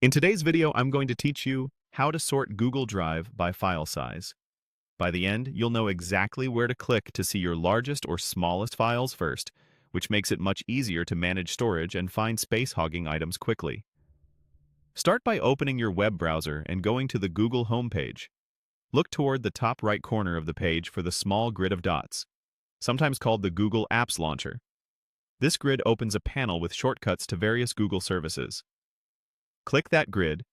In today's video, I'm going to teach you how to sort Google Drive by file size. By the end, you'll know exactly where to click to see your largest or smallest files first, which makes it much easier to manage storage and find space-hogging items quickly. Start by opening your web browser and going to the Google homepage. Look toward the top right corner of the page for the small grid of dots, sometimes called the Google Apps Launcher. This grid opens a panel with shortcuts to various Google services. Click that grid,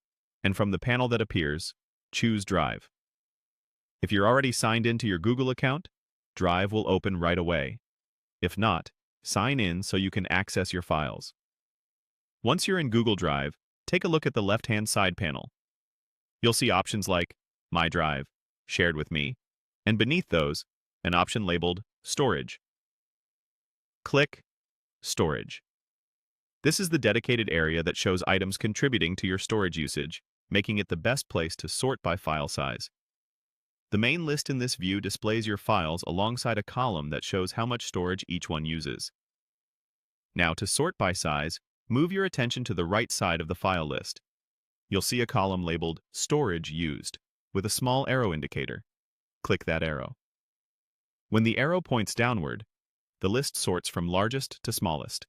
and from the panel that appears, choose Drive. If you're already signed into your Google account, Drive will open right away. If not, sign in so you can access your files. Once you're in Google Drive, take a look at the left-hand side panel. You'll see options like My Drive, Shared with Me, and beneath those, an option labeled Storage. Click Storage. This is the dedicated area that shows items contributing to your storage usage, making it the best place to sort by file size. The main list in this view displays your files alongside a column that shows how much storage each one uses. Now, to sort by size, move your attention to the right side of the file list. You'll see a column labeled Storage Used, with a small arrow indicator. Click that arrow. When the arrow points downward, the list sorts from largest to smallest,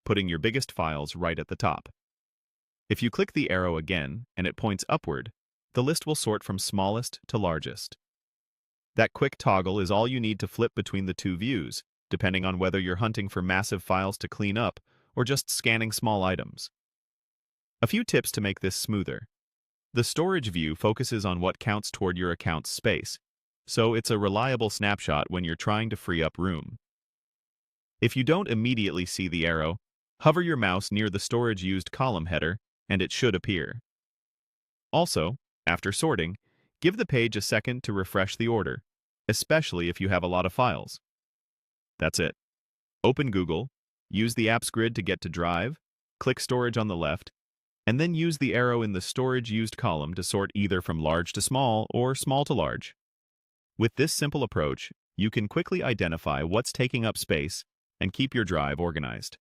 putting your biggest files right at the top. If you click the arrow again and it points upward, the list will sort from smallest to largest. That quick toggle is all you need to flip between the two views, depending on whether you're hunting for massive files to clean up or just scanning small items. A few tips to make this smoother. The storage view focuses on what counts toward your account's space, so it's a reliable snapshot when you're trying to free up room. If you don't immediately see the arrow, hover your mouse near the Storage Used column header, and it should appear. Also, after sorting, give the page a second to refresh the order, especially if you have a lot of files. That's it. Open Google, use the Apps grid to get to Drive, click Storage on the left, and then use the arrow in the Storage Used column to sort either from large to small or small to large. With this simple approach, you can quickly identify what's taking up space and keep your drive organized.